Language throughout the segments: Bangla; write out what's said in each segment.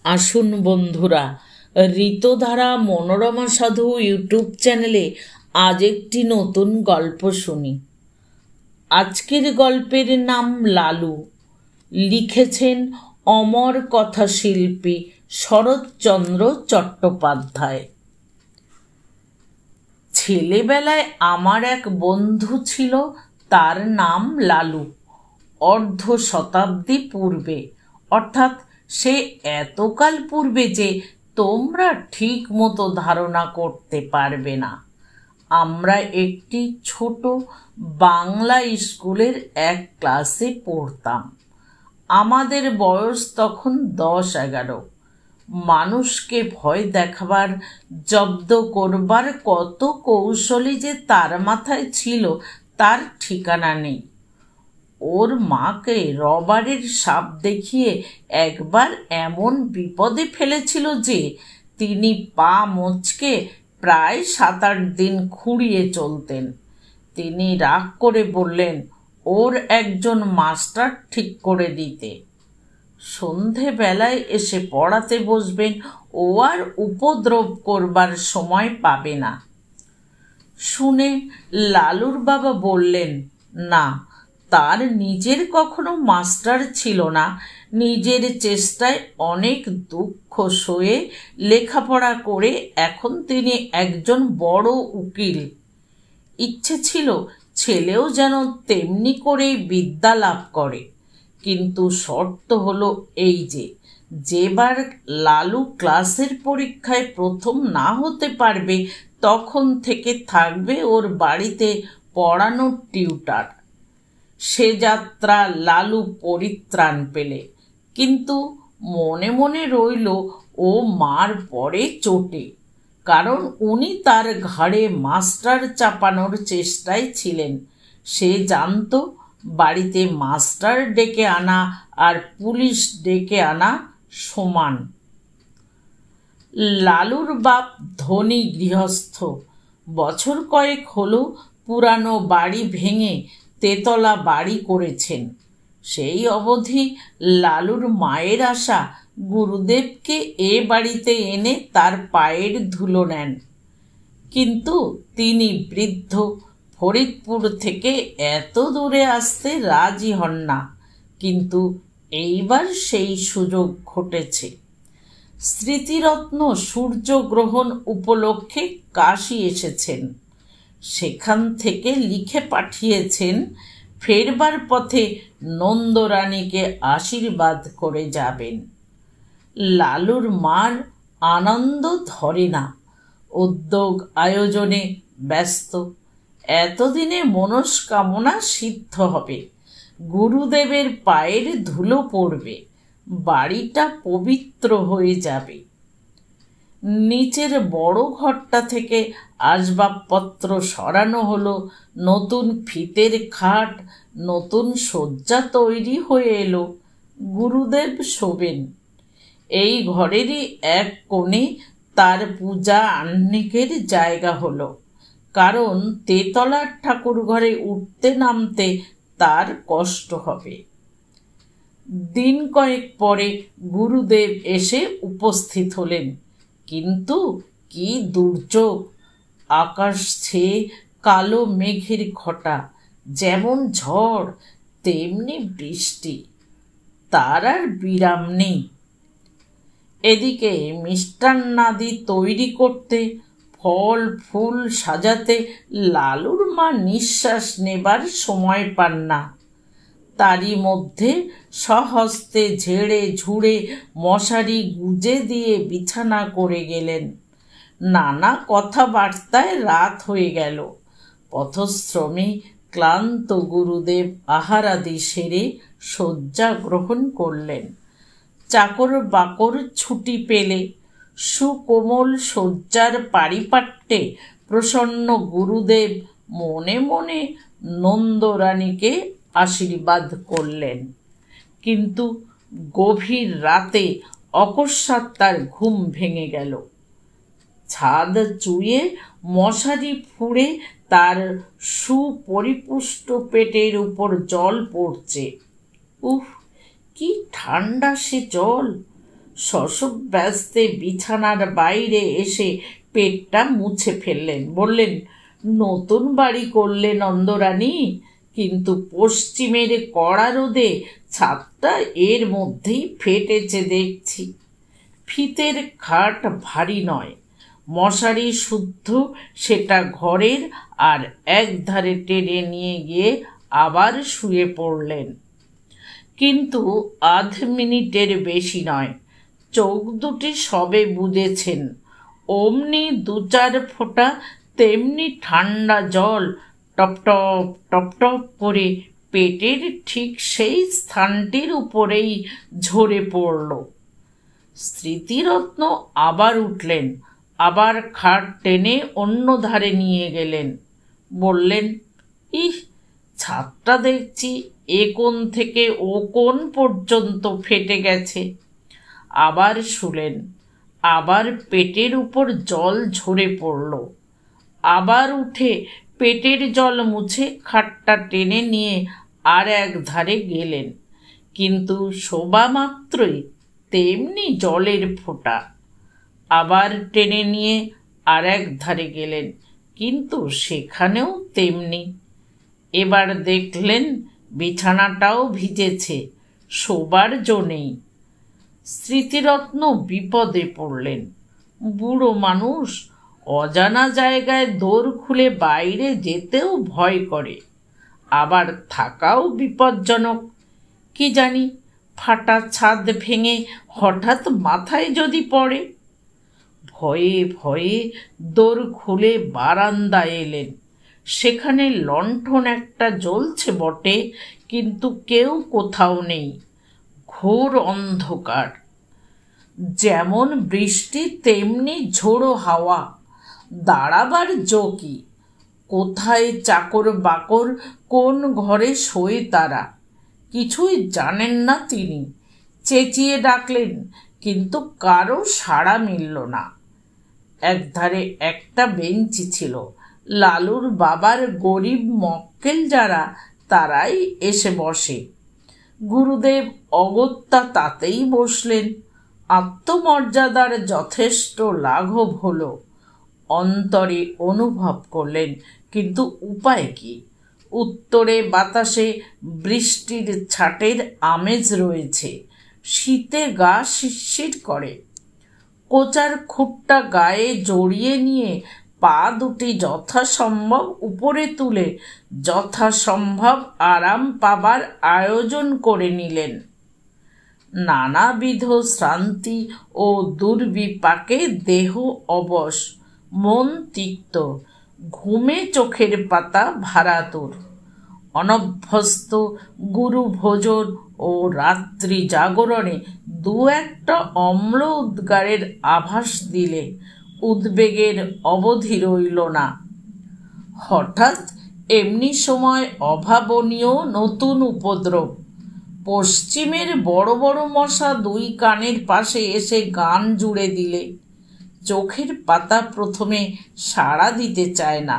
আসুন বন্ধুরা, ঋতধারা মনোরমা সাধু ইউটিউব চ্যানেলে আজ একটি নতুন গল্প শুনি। আজকের গল্পের নাম লালু। লিখেছেন অমর কথাশিল্পী শরৎচন্দ্র চট্টোপাধ্যায়। ছেলেবেলায় আমার এক বন্ধু ছিল, তার নাম লালু। অর্ধ শতাব্দী পূর্বে, অর্থাৎ সে এতকাল পূর্বে যে তোমরা ঠিক মতো ধারণা করতে পারবে না। আমরা একটি ছোট বাংলা স্কুলের এক ক্লাসে পড়তাম। আমাদের বয়স তখন 10-11। মানুষকে ভয় দেখাবার, জব্দ করবার কত কৌশলই যে তার মাথায় ছিল তার ঠিকানা নেই। ওর মাকে রবারের সাপ দেখিয়ে একবার এমন বিপদে ফেলেছিল যে তিনি পা মচকে প্রায় 7-8 দিন খুঁড়িয়ে চলতেন। তিনি রাগ করে বললেন ওর একজন মাস্টার ঠিক করে দিতে। সন্ধেবেলায় এসে পড়াতে বসবেন, ও আর উপদ্রব করবার সময় পাবে না। শুনে লালুর বাবা বললেন, না, তার নিজের কখনো মাস্টার ছিল না। নিজের চেষ্টায় অনেক দুঃখ সয়ে লেখাপড়া করে এখন তিনি একজন বড় উকিল। ইচ্ছে ছিল ছেলেও যেন তেমনি করেই বিদ্যা লাভ করে, কিন্তু শর্ত হলো এই যেবার লালু ক্লাসের পরীক্ষায় প্রথম না হতে পারবে তখন থেকে থাকবে ওর বাড়িতে পড়ানোর টিউটার। সে যাত্রা লালু পরিত্রাণ পেলে, কিন্তু মনে মনে রইল ও মার পরে চোটে, কারণ উনি তার ঘাড়ে মাস্টার চাপানোর চেষ্টায় ছিলেন। সে জানত বাড়িতে মাস্টার ডেকে আনা আর পুলিশ ডেকে আনা সমান। লালুর বাপ ধনী গৃহস্থ। বছর কয়েক হলো পুরানো বাড়ি ভেঙে তেতলা বাড়ি করেছেন। সেই অবধি লালুর মায়ের আশা গুরুদেবকে এ বাড়িতে এনে তার পায়ের ধুলো নেন, কিন্তু তিনি বৃদ্ধ, ফরিদপুর থেকে এত দূরে আসতে রাজি হন না। কিন্তু এইবার সেই সুযোগ ঘটেছে। স্মৃতিরত্ন সূর্যগ্রহণ উপলক্ষে কাশী এসেছেন। সেখান থেকে লিখে পাঠিয়েছেন ফেরবার পথে নন্দরানীকে আশীর্বাদ করে যাবেন। লালুর মার আনন্দ ধরে না, উদ্যোগ আয়োজনে ব্যস্ত। এতদিনে মনস্কামনা সিদ্ধ হবে, গুরুদেবের পায়ের ধুলো পড়বে, বাড়িটা পবিত্র হয়ে যাবে। নিচের বড় ঘরটা থেকে আসবাবপত্র সরানো হলো, নতুন ফিতের খাট, নতুন শয্যা তৈরি হয়ে এলো। গুরুদেব শোবেন। এই ঘরেরই এক কোণে তার পূজা আহ্নিকের জায়গা হলো, কারণ তেতলার ঠাকুর ঘরে উঠতে নামতে তার কষ্ট হবে। দিন কয়েক পরে গুরুদেব এসে উপস্থিত হলেন, কিন্তু কি দুর্যোগ! আকাশ ছেয়ে কালো মেঘের ঘটা, যেমন ঝড় তেমনি বৃষ্টি, তার আর বিরাম নেই। এদিকে মিষ্টান্নাদি তৈরি করতে, ফল ফুল সাজাতে লালুর মা নিঃশ্বাস নেবার সময় পান না। তারই মধ্যে স্বহস্তে ঝেড়ে ঝুড়ে মশারি গুজে দিয়ে বিছানা করে গেলেন। নানা কথাবার্তায় রাত হয়ে গেল। পথশ্রমে ক্লান্ত গুরুদেব আহারাদি সেরে শয্যা গ্রহণ করলেন। চাকর বাকর ছুটি পেলে সুকোমল শয্যার পারিপাট্যে প্রসন্ন গুরুদেব মনে মনে নন্দরানীকে আশীর্বাদ করলেন। কিন্তু গভীর রাতে অকস্মাৎ তার ঘুম ভেঙে গেল। ছাদ চুয়ে মশারি ফুঁড়ে তার সুপরিপুষ্ট পেটের উপর জল পড়ছে। উফ, কি ঠান্ডা সে জল! শশব্যস্তে বিছানার বাইরে এসে পেটটা মুছে ফেললেন। বললেন, নতুন বাড়ি করলে নন্দরানী, কিন্তু পশ্চিমের কড়া রোদে ছাদটা এর মধ্যেই ফেটেছে দেখছি। ফিতের খাট ভারী নয়, মশারি শুদ্ধ সেটা ঘরের, আর একধারে টেনে নিয়ে গিয়ে আবার শুয়ে পড়লেন। কিন্তু আধ মিনিটের বেশি নয়, চোখ দুটি সবে বুজেছেন, অমনি 2-4 ফোঁটা তেমনি ঠান্ডা জল টপটপ টপটপ করে পেটের ঠিক সেই স্থানটির উপরেই ঝরে পড়ল। স্মৃতিরত্ন আবার উঠলেন, আবার খাট টেনে অন্য ধারে নিয়ে গেলেন। বললেন, ইহ, ছাদটা দেখছি এ কোণ থেকে ও কোণ পর্যন্ত ফেটে গেছে। আবার শুলেন, আবার পেটের উপর জল ঝরে পড়ল। আবার উঠে পেটের জল মুছে খাটটা টেনে নিয়ে আর এক ধারে গেলেন, কিন্তু শোবা মাত্রই তেমনি জলের ফোঁটা। আবার টেনে নিয়ে আর এক ধারে গেলেন, কিন্তু সেখানেও তেমনি। এবার দেখলেন বিছানাটাও ভিজেছে, শোবার জো নেই। স্মৃতিরত্ন বিপদে পড়লেন। বুড়ো মানুষ, অজানা জায়গায় দোর খুলে বাইরে যেতেও ভয় করে, আবার থাকাও বিপজ্জনক। কি জানি, ফাটা ছাদ ভেঙে হঠাৎ মাথায় যদি পড়ে। ভয়ে ভয়ে দোর খুলে বারান্দায় এলেন। সেখানে লণ্ঠন একটা জ্বলছে বটে, কিন্তু কেউ কোথাও নেই, ঘোর অন্ধকার। যেমন বৃষ্টি তেমনি ঝোড়ো হাওয়া, দাঁড়াবার জো কি? কোথায় চাকর বাকর, কোন ঘরে শোয় তারা, কিছুই জানেন না তিনি। চেঁচিয়ে ডাকলেন, কিন্তু কারো সাড়া মিলল না। একধারে একটা বেঞ্চি ছিল, লালুর বাবার গরিব মক্কেল যারা, তারাই এসে বসে। গুরুদেব অগত্যা তাতেই বসলেন। আত্মমর্যাদার যথেষ্ট লাঘব হলো। অন্তরে অনুভব করলেন, কিন্তু উপায় কি? উত্তরে বাতাসে বৃষ্টির ছাটের আমেজ রয়েছে, শীতে গা শিরশির করে। কোচার খুঁটটা গায়ে জড়িয়ে নিয়ে পা দুটি যথাসম্ভব উপরে তুলে যথাসম্ভব আরাম পাবার আয়োজন করে নিলেন। নানাবিধ শ্রান্তি ও দুর্বিপাকে দেহ অবশ, মন তিক্ত, ঘুমে চোখের পাতা ভারাতুর। অনভ্যস্ত গুরু ভোজন ও রাত্রি জাগরণে 2-1টা অম্ল উদ্গারের আভাস দিলে উদ্বেগের অবধি রইল না। হঠাৎ এমনি সময় অভাবনীয় নতুন উপদ্রব। পশ্চিমের বড় বড় মশা 2 কানের পাশে এসে গান জুড়ে দিলে। চোখের পাতা প্রথমে সাড়া দিতে চায় না,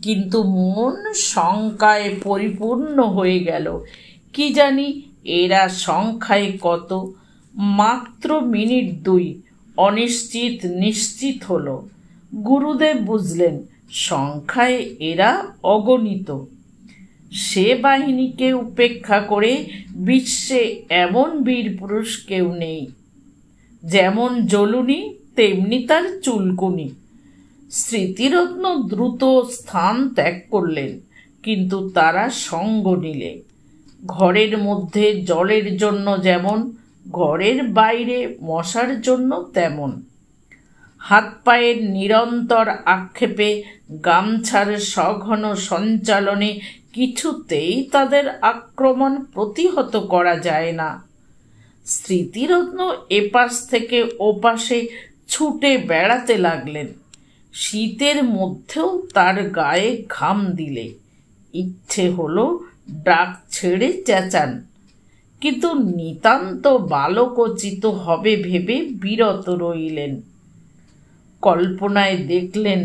কিন্তু মন শঙ্কায় পরিপূর্ণ হয়ে গেল। কি জানি এরা সংখ্যায় কত? মাত্র মিনিট 2 অনিশ্চিত নিশ্চিত হলো। গুরুদেব বুঝলেন সংখ্যায় এরা অগণিত। সে বাহিনীকে উপেক্ষা করে বিশ্বে এমন বীর পুরুষ কেউ নেই। যেমন জ্বলুনি তেমনি তার চুলকুনি। স্মৃতিরত্ন দ্রুত স্থান ত্যাগ করলেন, কিন্তু তারা সঙ্গ নিলে। ঘরের মধ্যে জলের জন্য যেমন, ঘরের বাইরে মশার জন্য তেমন। হাত পায়ের নিরন্তর আক্ষেপে, গামছার সঘন সঞ্চালনে কিছুতেই তাদের আক্রমণ প্রতিহত করা যায় না। স্মৃতিরত্ন এপাশ থেকে ওপাশে ছুটে বেড়াতে লাগলেন। শীতের মধ্যেও তার গায়ে ঘাম দিলে ইচ্ছে হলো ডাক ছেড়ে চেঁচান, কিন্তু নিতান্ত বালকোচিত হবে ভেবে বিরত রইলেন। কল্পনায় দেখলেন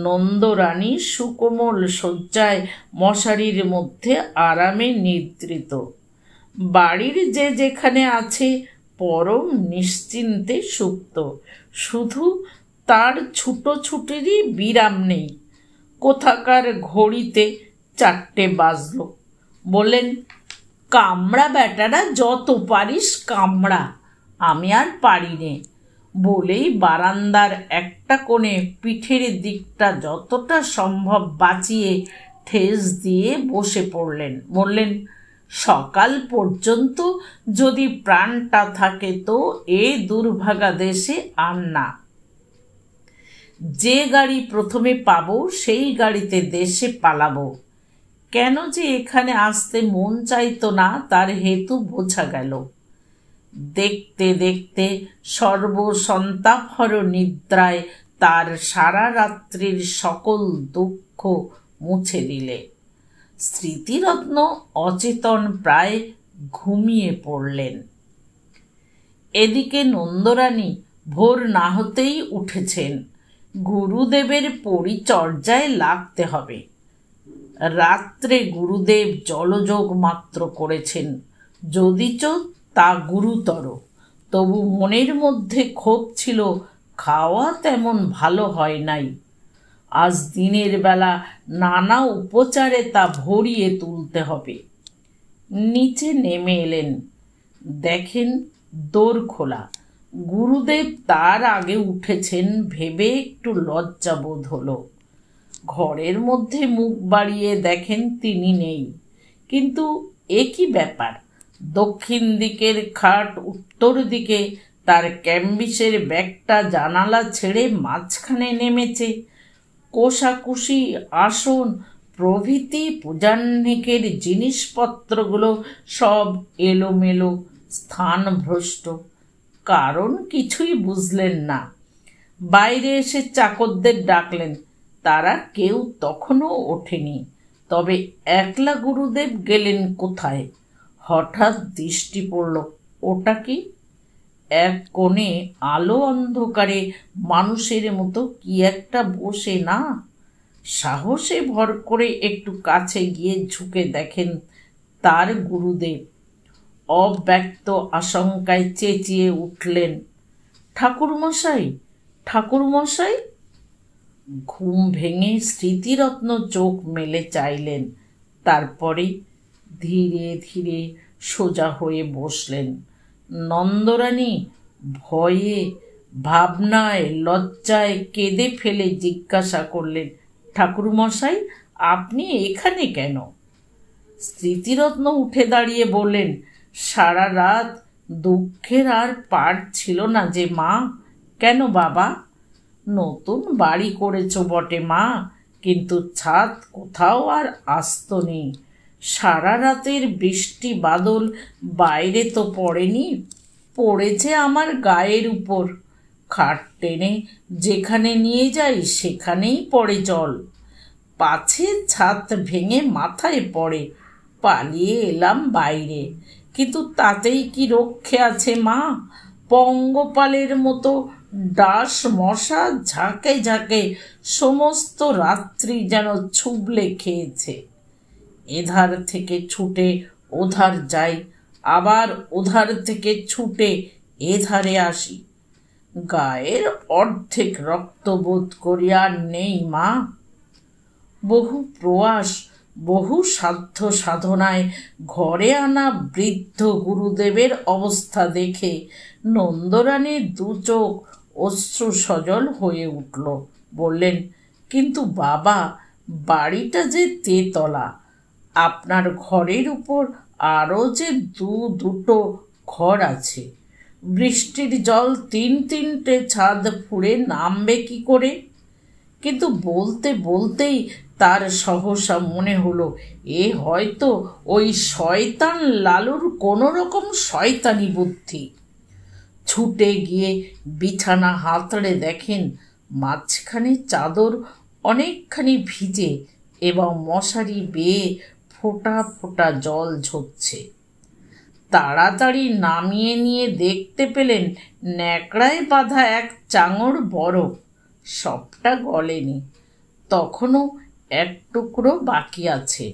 নন্দরানী সুকোমল শয্যায় মশারির মধ্যে আরামে নিদ্রিত। বাড়ির যে যেখানে আছে পরম নিশ্চিন্তে সুপ্ত। শুধু তার ছুটোছুটিরই বিরাম নেই। কোথাকার ঘড়িতে 4টে বাজল। বললেন, কামড়া বেটারা, যত পারিস কামড়া, আমি আর পারি নে। বলেই বারান্দার একটা কোণে পিঠের দিকটা যতটা সম্ভব বাঁচিয়ে ঠেস দিয়ে বসে পড়লেন। বললেন, সকাল পর্যন্ত যদি প্রাণটা থাকে তো এ দুর্ভাগা দেশে আর না। যে গাড়ি প্রথমে পাবো সেই গাড়িতে দেশে পালাবো। কেন যে এখানে আসতে মন চাইতো না তার হেতু বোঝা গেল। দেখতে দেখতে সর্বসন্তাপহর নিদ্রায় তার সারা রাত্রির সকল দুঃখ মুছে দিলে। স্মৃতিরত্ন অচেতন প্রায় ঘুমিয়ে পড়লেন। এদিকে নন্দরানী ভোর না হতেই উঠেছেন। গুরুদেবের পরিচর্যায় লাগতে হবে। রাত্রে গুরুদেব জলযোগ মাত্র করেছেন, যদিচ তা গুরুতর। তবু মনের মধ্যে ক্ষোভ ছিল, খাওয়া তেমন ভালো হয় নাই। আজ দিনের বেলা নানা উপচারে তা ভরিয়ে তুলতে হবে। নিচে নেমে এলেন। দেখেন দোর খোলা। গুরুদেব তার আগে উঠেছেন ভেবে একটু লজ্জা বোধ হলো। ঘরের মধ্যে মুখ বাড়িয়ে দেখেন তিনি নেই। কিন্তু এ কি ব্যাপার? দক্ষিণ দিকের খাট উত্তর দিকে, তার ক্যাম্বিসের ব্যাগটা জানালা ছেড়ে মাঝখানে নেমেছে। কোষাকুষি, আসন প্রভৃতি পূজাহ্নিকের জিনিসপত্রগুলো সব এলোমেলো, স্থানভ্রষ্ট। কারণ কিছুই বুঝলেন না। বাইরে এসে চাকরদের ডাকলেন, তারা কেউ তখনও ওঠেনি। তবে একলা গুরুদেব গেলেন কোথায়? হঠাৎ দৃষ্টি পড়ল, ওটা কি? এক কোণে আলো অন্ধকারে মানুষের মতো কি একটা বসে না। সাহসে ভর করে একটু কাছে গিয়ে ঝুঁকে দেখেন তার গুরুদেব। অব্যক্ত আশঙ্কায় চেঁচিয়ে উঠলেন, ঠাকুরমশাই, ঠাকুরমশাই! ঘুম ভেঙে স্মৃতিরত্ন চোখ মেলে চাইলেন। তারপরে ধীরে ধীরে সোজা হয়ে বসলেন। নন্দরানী ভয়ে, ভাবনায়, লজ্জায় কেঁদে ফেলে জিজ্ঞাসা করলেন, ঠাকুরমশাই, আপনি এখানে কেন? স্মৃতিরত্ন উঠে দাঁড়িয়ে বললেন, সারা রাত দুঃখের আর পার ছিল না যে মা। কেন বাবা? নতুন বাড়ি করেছ বটে মা, কিন্তু ছাদ কোথাও আর আস্ত নেই। সারা রাতের বৃষ্টি বাদল বাইরে তো পড়েনি, পড়েছে আমার গায়ের উপর। খাট টেনে যেখানে নিয়ে যাই সেখানেই পড়ে জল। পাছে ছাদ ভেঙে মাথায় পড়ে, পালিয়ে এলাম বাইরে। কিন্তু তাতেই কি রক্ষে আছে মা? পঙ্গপালের মতো ডাস মশা ঝাঁকে ঝাঁকে সমস্ত রাত্রি যেন ছুবলে খেয়েছে। এধার থেকে ছুটে ওধার যাই, আবার ওধার থেকে ছুটে এধারে আসি। গায়ের অর্ধেক রক্তবোধ করি আর নেই মা। বহু প্রয়াস, বহু সাধ্য সাধনায় ঘরে আনা বৃদ্ধ গুরুদেবের অবস্থা দেখে নন্দরানীর দু চোখ অশ্রু সজল হয়ে উঠল। বললেন, কিন্তু বাবা, বাড়িটা যে তেতলা, আপনার ঘরের উপর আরও যে দুটো ঘর আছে। বৃষ্টির জল তিনটে ছাদ ফুঁড়ে নামবে কি করে? কিন্তু বলতে বলতেই তার সহসা মনে হলো, এ হয়তো ওই শয়তান লালুর কোনো রকম শয়তানি বুদ্ধি। ছুটে গিয়ে বিছানা হাতড়ে দেখেন মাঝখানে চাদর অনেকখানি ভিজে এবং মশারি বেয়ে ফোঁটা ফোঁটা জল ঝরছে। তাড়াতাড়ি নামিয়ে নিয়ে দেখতে পেলেন ন্যাকড়ায় বাঁধা এক চাঙড় বরফ। সবটা গলেনি, তখনও এক টুকরো বাকি আছে।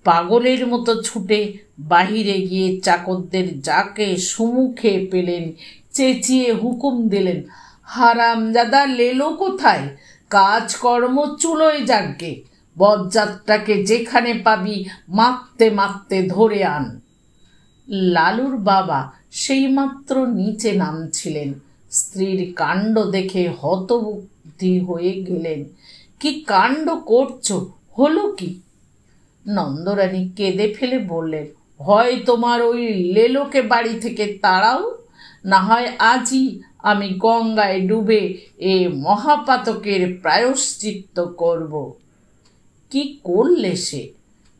পাগলের মতো ছুটে বাহিরে গিয়ে চাকরদের যাকে সুমুখে পেলেন চেঁচিয়ে হুকুম দিলেন, হারামজাদা লেলো কোথায়? কাজকর্ম চুলোয় যাগ্গে, বজ্জাতটাকে যেখানে পাবি মারতে মারতে ধরে আন। লালুর বাবা সেইমাত্র নিচে নামছিলেন। স্ত্রীর কাণ্ড দেখে হতবুদ্ধি হয়ে গেলেন। কি কাণ্ড করছো, হলো কি? নন্দরানী কেঁদে ফেলে বললেন, হয় তোমার ওই লেলোকে বাড়ি থেকে তাড়াও, না হয় আজই আমি গঙ্গায় ডুবে এ মহাপাতকের প্রায়শ্চিত্ত করব। কি করলে সে?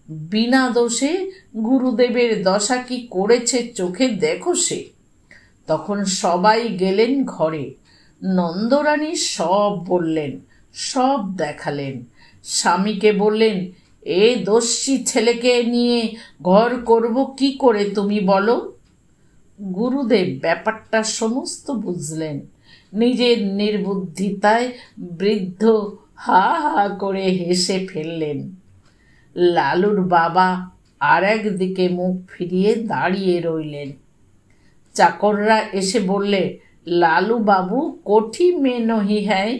বিনা দোষে গুরুদেবের দশা কি করেছে চোখে দেখো সে। তখন সবাই গেলেন ঘরে। নন্দরানী সব বললেন, সব দেখালেন। স্বামীকে বললেন, এ দস্যি ছেলেকে নিয়ে ঘর করব কি করে তুমি বলো? গুরুদেব ব্যাপারটা সমস্ত বুঝলেন। নিজের নির্বুদ্ধিতায় বৃদ্ধ হা হা করে হেসে ফেললেন। লালুর বাবা আর একদিকে মুখ ফিরিয়ে দাঁড়িয়ে রইলেন। চাকররা এসে বললে, লালু বাবু কোঠি মে নহি হ্যায়।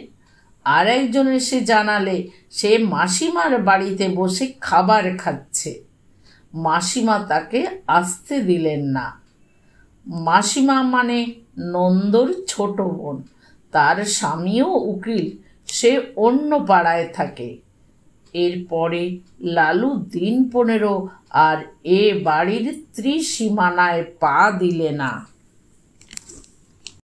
আর একজন এসে জানালে, সে মাসিমার বাড়িতে বসে খাবার খাচ্ছে। মাসিমা তাকে আসতে দিলেন না। মাসিমা মানে নন্দর ছোট বোন। তার স্বামীও উকিল, সে অন্য পাড়ায় থাকে। এরপরে লালু দিন 15 আর এ বাড়ির ত্রিসীমানায় পা দিলে না।